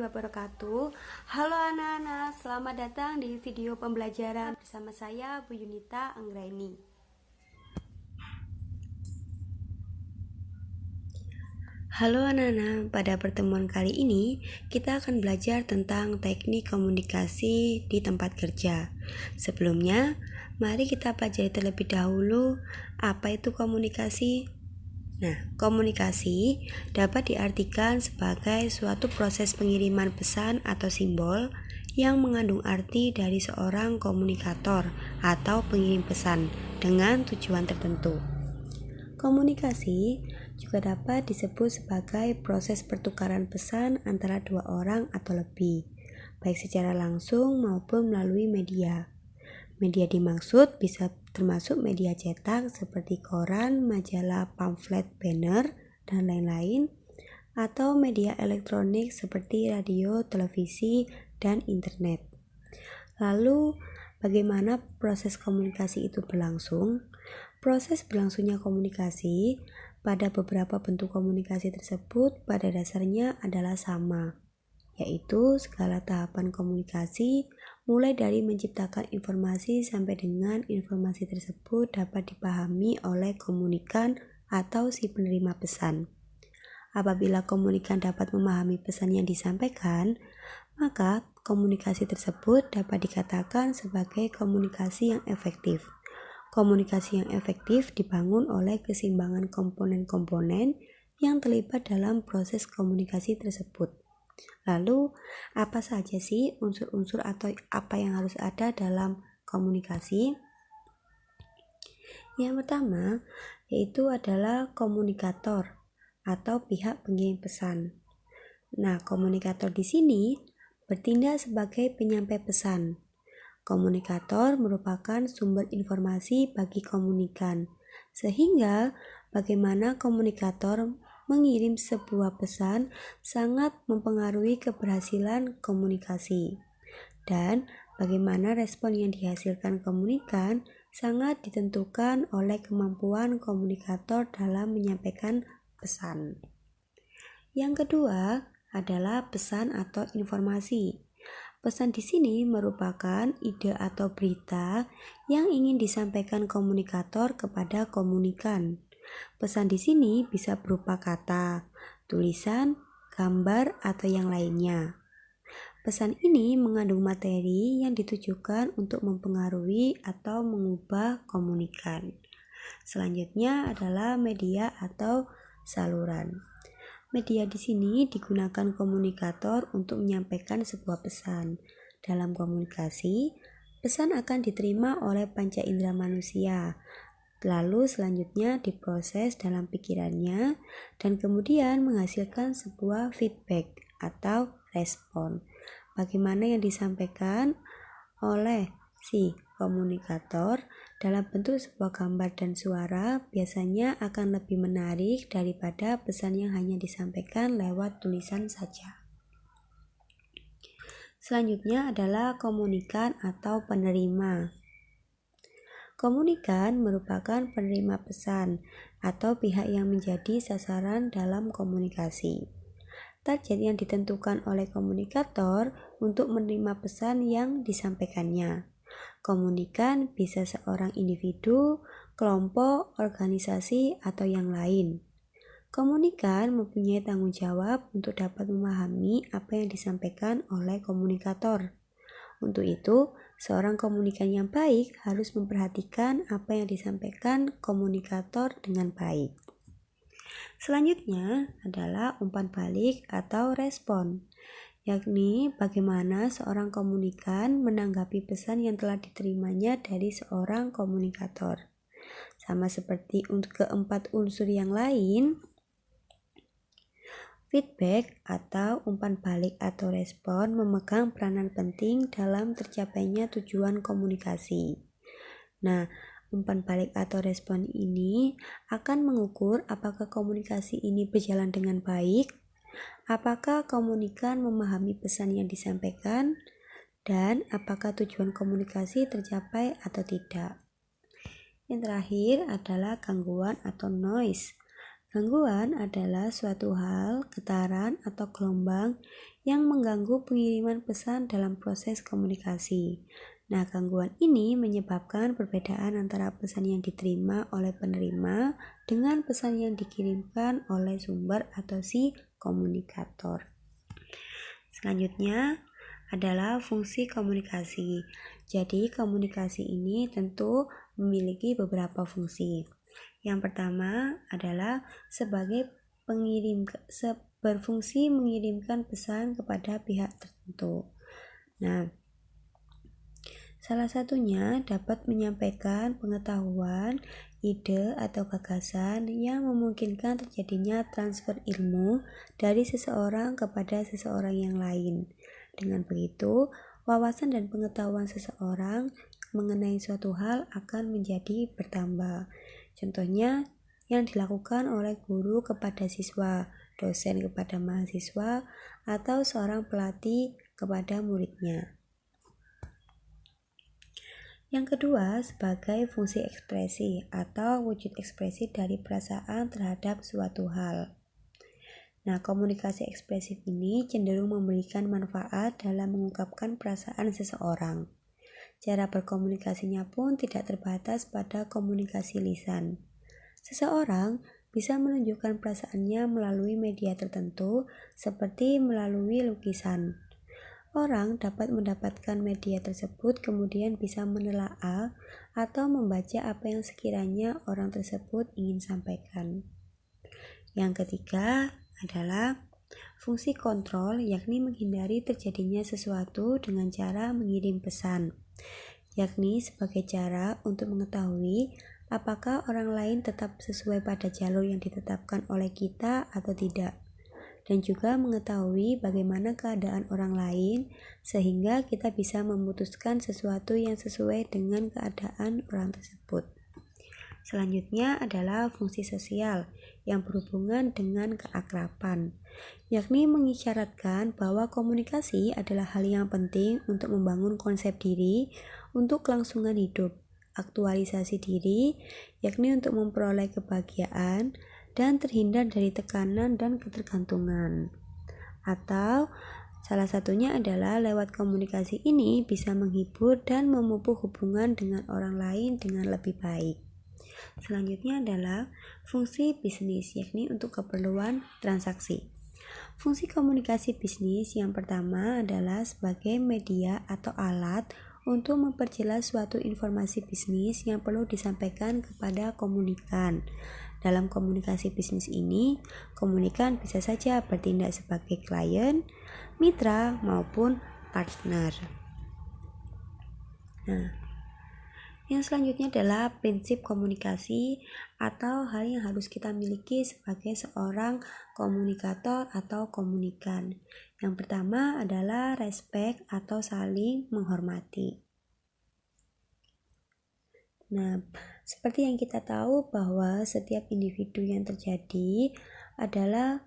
wabarakatuh. Halo anak-anak, selamat datang di video pembelajaran bersama saya Bu Yunita Anggraini. Halo anak-anak, pada pertemuan kali ini kita akan belajar tentang teknik komunikasi di tempat kerja. Sebelumnya, mari kita pelajari terlebih dahulu apa itu komunikasi. Nah, komunikasi dapat diartikan sebagai suatu proses pengiriman pesan atau simbol yang mengandung arti dari seorang komunikator atau pengirim pesan dengan tujuan tertentu. Komunikasi juga dapat disebut sebagai proses pertukaran pesan antara dua orang atau lebih, baik secara langsung maupun melalui media. Media dimaksud bisa termasuk media cetak seperti koran, majalah, pamflet, banner, dan lain-lain, atau media elektronik seperti radio, televisi, dan internet. Lalu, bagaimana proses komunikasi itu berlangsung? Proses berlangsungnya komunikasi pada beberapa bentuk komunikasi tersebut pada dasarnya adalah sama, yaitu segala tahapan komunikasi mulai dari menciptakan informasi sampai dengan informasi tersebut dapat dipahami oleh komunikan atau si penerima pesan. Apabila komunikan dapat memahami pesan yang disampaikan, maka komunikasi tersebut dapat dikatakan sebagai komunikasi yang efektif. Komunikasi yang efektif dibangun oleh keseimbangan komponen-komponen yang terlibat dalam proses komunikasi tersebut. Lalu, apa saja sih unsur-unsur atau apa yang harus ada dalam komunikasi? Yang pertama, yaitu adalah komunikator atau pihak pengirim pesan. Nah, komunikator di sini bertindak sebagai penyampai pesan. Komunikator merupakan sumber informasi bagi komunikan, sehingga bagaimana komunikator mengirim sebuah pesan sangat mempengaruhi keberhasilan komunikasi. Dan bagaimana respon yang dihasilkan komunikan sangat ditentukan oleh kemampuan komunikator dalam menyampaikan pesan. Yang kedua adalah pesan atau informasi. Pesan di sini merupakan ide atau berita yang ingin disampaikan komunikator kepada komunikan. Pesan di sini bisa berupa kata, tulisan, gambar, atau yang lainnya. Pesan ini mengandung materi yang ditujukan untuk mempengaruhi atau mengubah komunikan. Selanjutnya adalah media atau saluran. Media di sini digunakan komunikator untuk menyampaikan sebuah pesan. Dalam komunikasi, pesan akan diterima oleh panca indera manusia. Lalu selanjutnya diproses dalam pikirannya dan kemudian menghasilkan sebuah feedback atau respon. Bagaimana yang disampaikan oleh si komunikator dalam bentuk sebuah gambar dan suara biasanya akan lebih menarik daripada pesan yang hanya disampaikan lewat tulisan saja. Selanjutnya adalah komunikan atau penerima. Komunikan merupakan penerima pesan atau pihak yang menjadi sasaran dalam komunikasi. Target yang ditentukan oleh komunikator untuk menerima pesan yang disampaikannya. Komunikan bisa seorang individu, kelompok, organisasi, atau yang lain. Komunikan mempunyai tanggung jawab untuk dapat memahami apa yang disampaikan oleh komunikator. Untuk itu, seorang komunikan yang baik harus memperhatikan apa yang disampaikan komunikator dengan baik. Selanjutnya adalah umpan balik atau respon, yakni bagaimana seorang komunikan menanggapi pesan yang telah diterimanya dari seorang komunikator. Sama seperti untuk keempat unsur yang lain, feedback atau umpan balik atau respon memegang peranan penting dalam tercapainya tujuan komunikasi. Nah, umpan balik atau respon ini akan mengukur apakah komunikasi ini berjalan dengan baik, apakah komunikan memahami pesan yang disampaikan, dan apakah tujuan komunikasi tercapai atau tidak. Yang terakhir adalah gangguan atau noise. Gangguan adalah suatu hal, getaran, atau gelombang yang mengganggu pengiriman pesan dalam proses komunikasi. Nah, gangguan ini menyebabkan perbedaan antara pesan yang diterima oleh penerima dengan pesan yang dikirimkan oleh sumber atau si komunikator. Selanjutnya adalah fungsi komunikasi. Jadi, komunikasi ini tentu memiliki beberapa fungsi. Yang pertama adalah sebagai berfungsi mengirimkan pesan kepada pihak tertentu. Nah, salah satunya dapat menyampaikan pengetahuan, ide, atau gagasan yang memungkinkan terjadinya transfer ilmu dari seseorang kepada seseorang yang lain. Dengan begitu, wawasan dan pengetahuan seseorang mengenai suatu hal akan menjadi bertambah. Contohnya, yang dilakukan oleh guru kepada siswa, dosen kepada mahasiswa, atau seorang pelatih kepada muridnya. Yang kedua, sebagai fungsi ekspresi atau wujud ekspresi dari perasaan terhadap suatu hal. Nah, komunikasi ekspresif ini cenderung memberikan manfaat dalam mengungkapkan perasaan seseorang. Cara berkomunikasinya pun tidak terbatas pada komunikasi lisan. Seseorang bisa menunjukkan perasaannya melalui media tertentu, seperti melalui lukisan. Orang dapat mendapatkan media tersebut kemudian bisa menelaah atau membaca apa yang sekiranya orang tersebut ingin sampaikan. Yang ketiga adalah fungsi kontrol, yakni menghindari terjadinya sesuatu dengan cara mengirim pesan, yakni sebagai cara untuk mengetahui apakah orang lain tetap sesuai pada jalur yang ditetapkan oleh kita atau tidak, dan juga mengetahui bagaimana keadaan orang lain sehingga kita bisa memutuskan sesuatu yang sesuai dengan keadaan orang tersebut. Selanjutnya adalah fungsi sosial yang berhubungan dengan keakraban, yakni mengisyaratkan bahwa komunikasi adalah hal yang penting untuk membangun konsep diri untuk kelangsungan hidup, aktualisasi diri, yakni untuk memperoleh kebahagiaan dan terhindar dari tekanan dan ketergantungan. Atau salah satunya adalah lewat komunikasi ini bisa menghibur dan memupuk hubungan dengan orang lain dengan lebih baik. Selanjutnya adalah fungsi bisnis, yakni untuk keperluan transaksi. Fungsi komunikasi bisnis yang pertama adalah sebagai media atau alat untuk memperjelas suatu informasi bisnis yang perlu disampaikan kepada komunikan. Dalam komunikasi bisnis ini, komunikan bisa saja bertindak sebagai klien, mitra, maupun partner. Nah, yang selanjutnya adalah prinsip komunikasi atau hal yang harus kita miliki sebagai seorang komunikator atau komunikan. Yang pertama adalah respect atau saling menghormati. Nah, seperti yang kita tahu bahwa setiap individu yang terjadi adalah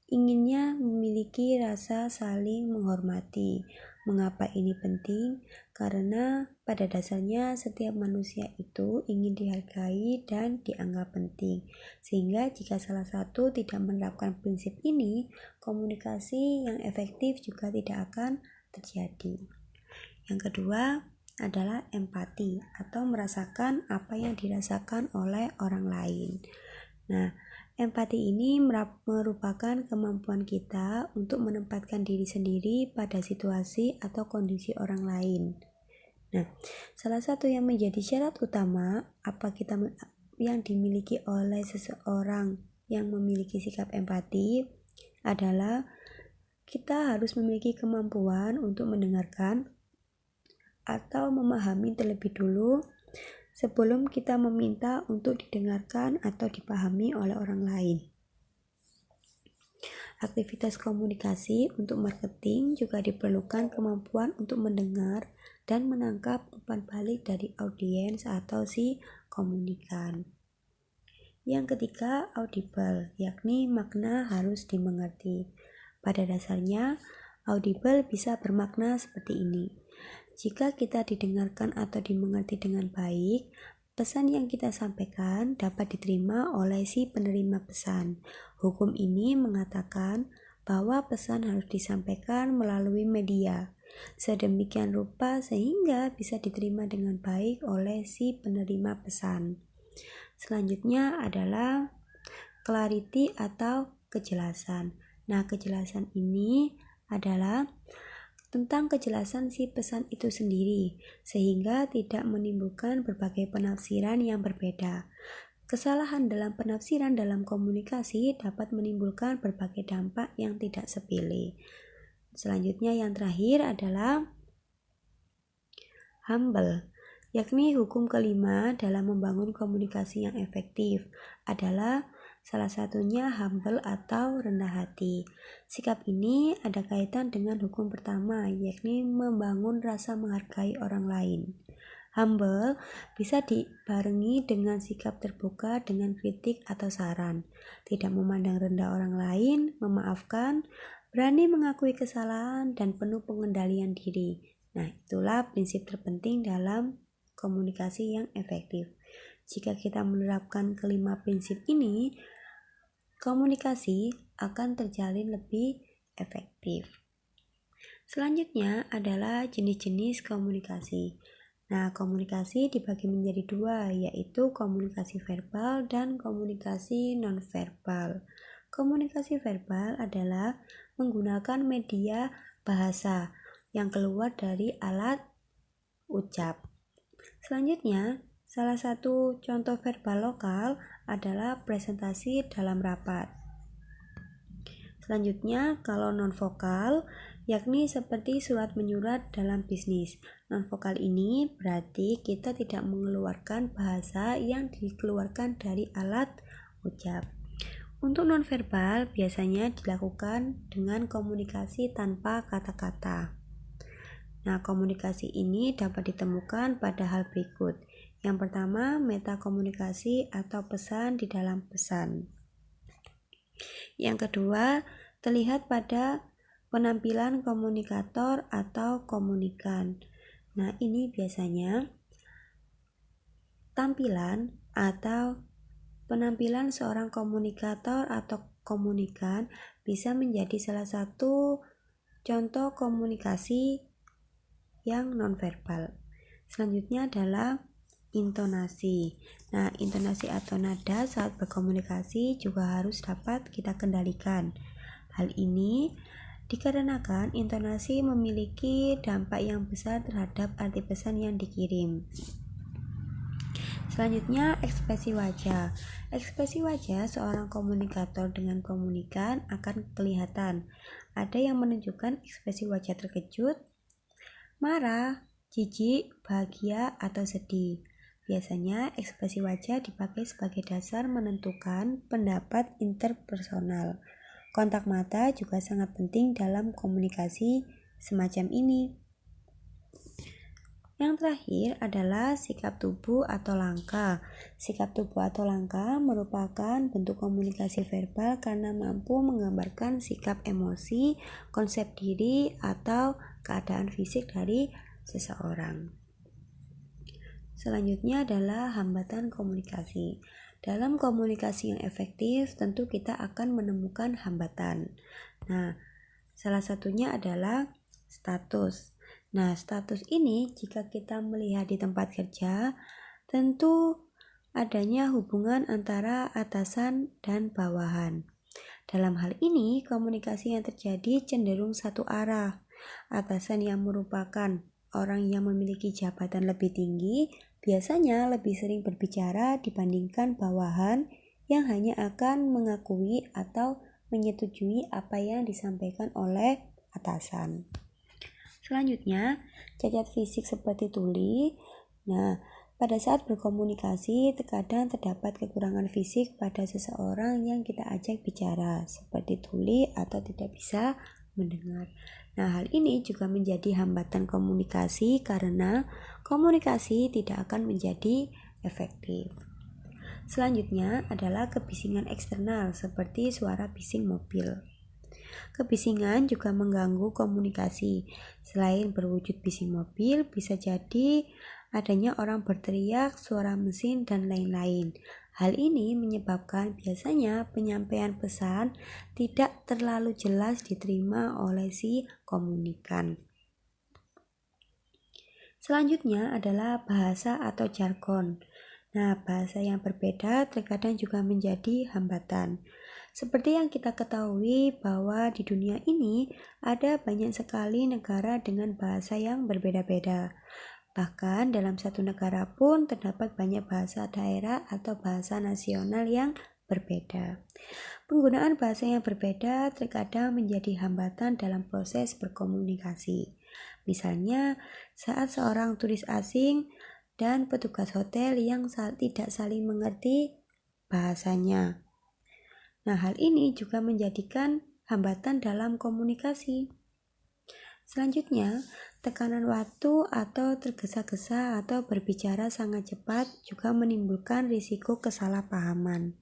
inginnya memiliki rasa saling menghormati. Mengapa ini penting? Karena pada dasarnya setiap manusia itu ingin dihargai dan dianggap penting. Sehingga jika salah satu tidak menerapkan prinsip ini, komunikasi yang efektif juga tidak akan terjadi. Yang kedua adalah empati atau merasakan apa yang dirasakan oleh orang lain. Nah, empati ini merupakan kemampuan kita untuk menempatkan diri sendiri pada situasi atau kondisi orang lain. Nah, salah satu yang menjadi syarat utama yang dimiliki oleh seseorang yang memiliki sikap empati adalah kita harus memiliki kemampuan untuk mendengarkan atau memahami terlebih dulu sebelum kita meminta untuk didengarkan atau dipahami oleh orang lain. Aktivitas komunikasi untuk marketing juga diperlukan kemampuan untuk mendengar dan menangkap umpan balik dari audiens atau si komunikan. Yang ketiga, audible, yakni makna harus dimengerti. Pada dasarnya, audible bisa bermakna seperti ini. Jika kita didengarkan atau dimengerti dengan baik, pesan yang kita sampaikan dapat diterima oleh si penerima pesan. Hukum ini mengatakan bahwa pesan harus disampaikan melalui media sedemikian rupa sehingga bisa diterima dengan baik oleh si penerima pesan. Selanjutnya adalah clarity atau kejelasan. Nah, kejelasan ini adalah tentang kejelasan si pesan itu sendiri, sehingga tidak menimbulkan berbagai penafsiran yang berbeda. Kesalahan dalam penafsiran dalam komunikasi dapat menimbulkan berbagai dampak yang tidak sepele. Selanjutnya yang terakhir adalah humble, yakni hukum kelima dalam membangun komunikasi yang efektif adalah salah satunya humble atau rendah hati. Sikap ini ada kaitan dengan hukum pertama, yakni membangun rasa menghargai orang lain. Humble bisa dibarengi dengan sikap terbuka dengan kritik atau saran, tidak memandang rendah orang lain, memaafkan, berani mengakui kesalahan, dan penuh pengendalian diri. Nah, itulah prinsip terpenting dalam komunikasi yang efektif. Jika kita menerapkan kelima prinsip ini, komunikasi akan terjalin lebih efektif. Selanjutnya adalah jenis-jenis komunikasi. Nah, komunikasi dibagi menjadi dua, yaitu komunikasi verbal dan komunikasi nonverbal. Komunikasi verbal adalah menggunakan media bahasa yang keluar dari alat ucap. Selanjutnya, salah satu contoh verbal lokal adalah presentasi dalam rapat. Selanjutnya, kalau non-vokal, yakni seperti surat menyurat dalam bisnis. Non-vokal ini berarti kita tidak mengeluarkan bahasa yang dikeluarkan dari alat ucap. Untuk non-verbal biasanya dilakukan dengan komunikasi tanpa kata-kata. Nah, komunikasi ini dapat ditemukan pada hal berikut. Yang pertama, metakomunikasi atau pesan di dalam pesan. Yang kedua, terlihat pada penampilan komunikator atau komunikan. Nah, ini biasanya tampilan atau penampilan seorang komunikator atau komunikan bisa menjadi salah satu contoh komunikasi yang nonverbal. Selanjutnya adalah intonasi. Nah, intonasi atau nada saat berkomunikasi juga harus dapat kita kendalikan. Hal ini dikarenakan intonasi memiliki dampak yang besar terhadap arti pesan yang dikirim. Selanjutnya, ekspresi wajah. Ekspresi wajah seorang komunikator dengan komunikan akan kelihatan. Ada yang menunjukkan ekspresi wajah terkejut, marah, jijik, bahagia, atau sedih. Biasanya ekspresi wajah dipakai sebagai dasar menentukan pendapat interpersonal. Kontak mata juga sangat penting dalam komunikasi semacam ini. Yang terakhir adalah sikap tubuh atau langkah. Sikap tubuh atau langkah merupakan bentuk komunikasi verbal karena mampu menggambarkan sikap emosi, konsep diri, atau keadaan fisik dari seseorang. Selanjutnya adalah hambatan komunikasi. Dalam komunikasi yang efektif, tentu kita akan menemukan hambatan. Nah, salah satunya adalah status. Nah, status ini jika kita melihat di tempat kerja, tentu adanya hubungan antara atasan dan bawahan. Dalam hal ini, komunikasi yang terjadi cenderung satu arah. Atasan yang merupakan orang yang memiliki jabatan lebih tinggi biasanya lebih sering berbicara dibandingkan bawahan yang hanya akan mengakui atau menyetujui apa yang disampaikan oleh atasan. Selanjutnya, cacat fisik seperti tuli. Nah, pada saat berkomunikasi, terkadang terdapat kekurangan fisik pada seseorang yang kita ajak bicara, seperti tuli atau tidak bisa mendengar. Nah, hal ini juga menjadi hambatan komunikasi karena komunikasi tidak akan menjadi efektif. Selanjutnya adalah kebisingan eksternal seperti suara bising mobil. Kebisingan juga mengganggu komunikasi. Selain berwujud bising mobil, bisa jadi adanya orang berteriak, suara mesin, dan lain-lain. Hal ini menyebabkan biasanya penyampaian pesan tidak terlalu jelas diterima oleh si komunikan. Selanjutnya adalah bahasa atau jargon. Nah, bahasa yang berbeda terkadang juga menjadi hambatan. Seperti yang kita ketahui bahwa di dunia ini ada banyak sekali negara dengan bahasa yang berbeda-beda. Bahkan dalam satu negara pun terdapat banyak bahasa daerah atau bahasa nasional yang berbeda. Penggunaan bahasa yang berbeda terkadang menjadi hambatan dalam proses berkomunikasi. Misalnya, saat seorang turis asing dan petugas hotel yang tidak saling mengerti bahasanya. Nah, hal ini juga menjadikan hambatan dalam komunikasi. Selanjutnya, tekanan waktu atau tergesa-gesa atau berbicara sangat cepat juga menimbulkan risiko kesalahpahaman.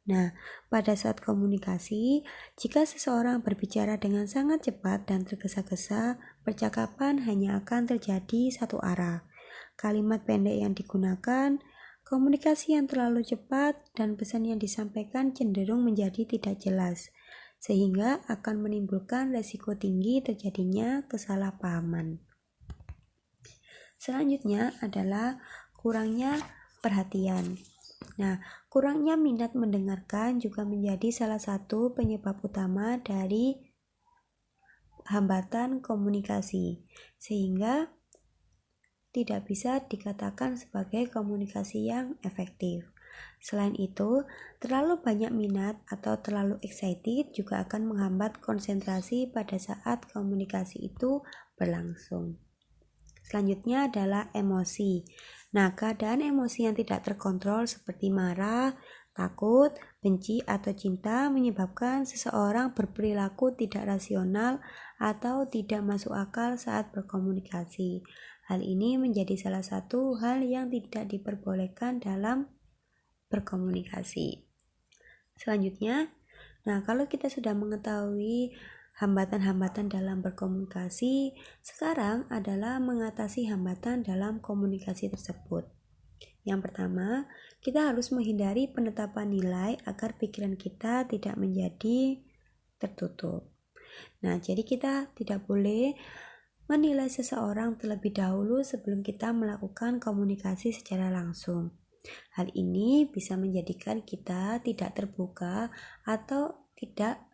Nah, pada saat komunikasi, jika seseorang berbicara dengan sangat cepat dan tergesa-gesa, percakapan hanya akan terjadi satu arah. Kalimat pendek yang digunakan, komunikasi yang terlalu cepat, dan pesan yang disampaikan cenderung menjadi tidak jelas, sehingga akan menimbulkan risiko tinggi terjadinya kesalahpahaman. Selanjutnya adalah kurangnya perhatian. Nah, kurangnya minat mendengarkan juga menjadi salah satu penyebab utama dari hambatan komunikasi, sehingga tidak bisa dikatakan sebagai komunikasi yang efektif. Selain itu, terlalu banyak minat atau terlalu excited juga akan menghambat konsentrasi pada saat komunikasi itu berlangsung. Selanjutnya adalah emosi. Nah, keadaan emosi yang tidak terkontrol seperti marah, takut, benci, atau cinta menyebabkan seseorang berperilaku tidak rasional atau tidak masuk akal saat berkomunikasi. Hal ini menjadi salah satu hal yang tidak diperbolehkan dalam berkomunikasi. Selanjutnya, nah kalau kita sudah mengetahui hambatan-hambatan dalam berkomunikasi, sekarang adalah mengatasi hambatan dalam komunikasi tersebut. Yang pertama, kita harus menghindari penetapan nilai agar pikiran kita tidak menjadi tertutup. Nah, jadi kita tidak boleh menilai seseorang terlebih dahulu sebelum kita melakukan komunikasi secara langsung. Hal ini bisa menjadikan kita tidak terbuka atau tidak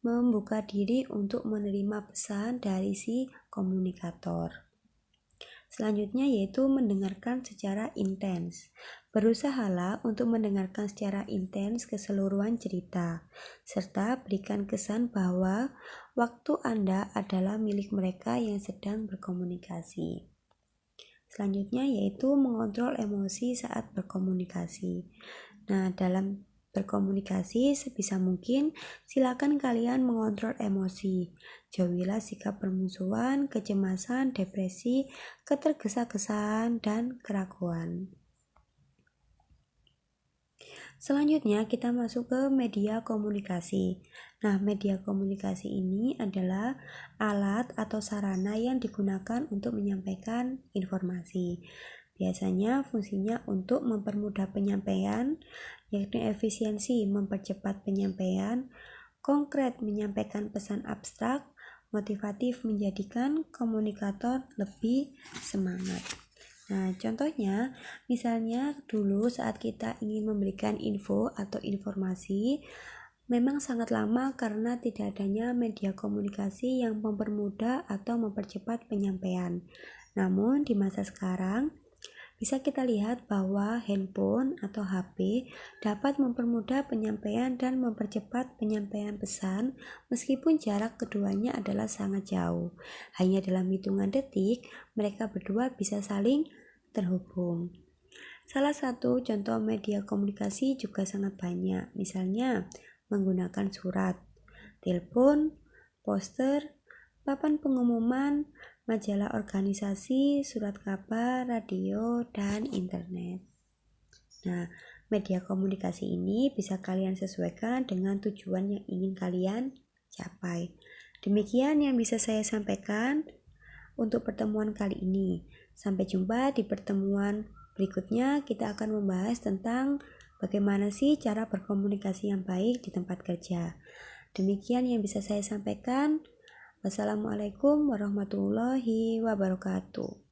membuka diri untuk menerima pesan dari si komunikator. Selanjutnya yaitu mendengarkan secara intens. Berusahalah untuk mendengarkan secara intens keseluruhan cerita, serta berikan kesan bahwa waktu Anda adalah milik mereka yang sedang berkomunikasi. Selanjutnya yaitu mengontrol emosi saat berkomunikasi. Nah, dalam berkomunikasi sebisa mungkin silakan kalian mengontrol emosi. Jauhilah sikap permusuhan, kecemasan, depresi, ketergesa-gesaan, dan keraguan. Selanjutnya kita masuk ke media komunikasi. Nah, media komunikasi ini adalah alat atau sarana yang digunakan untuk menyampaikan informasi. Biasanya fungsinya untuk mempermudah penyampaian, yakni efisiensi mempercepat penyampaian, konkret menyampaikan pesan abstrak, motivatif menjadikan komunikator lebih semangat. Nah, contohnya, misalnya dulu saat kita ingin memberikan info atau informasi, memang sangat lama karena tidak adanya media komunikasi yang mempermudah atau mempercepat penyampaian. Namun, di masa sekarang, bisa kita lihat bahwa handphone atau HP dapat mempermudah penyampaian dan mempercepat penyampaian pesan meskipun jarak keduanya adalah sangat jauh. Hanya dalam hitungan detik, mereka berdua bisa saling terhubung. Salah satu contoh media komunikasi juga sangat banyak, misalnya menggunakan surat, telepon, poster, papan pengumuman, majalah organisasi, surat kabar, radio, dan internet. Nah, media komunikasi ini bisa kalian sesuaikan dengan tujuan yang ingin kalian capai. Demikian yang bisa saya sampaikan untuk pertemuan kali ini. Sampai jumpa di pertemuan berikutnya. Kita akan membahas tentang bagaimana sih cara berkomunikasi yang baik di tempat kerja. Demikian yang bisa saya sampaikan. Wassalamualaikum warahmatullahi wabarakatuh.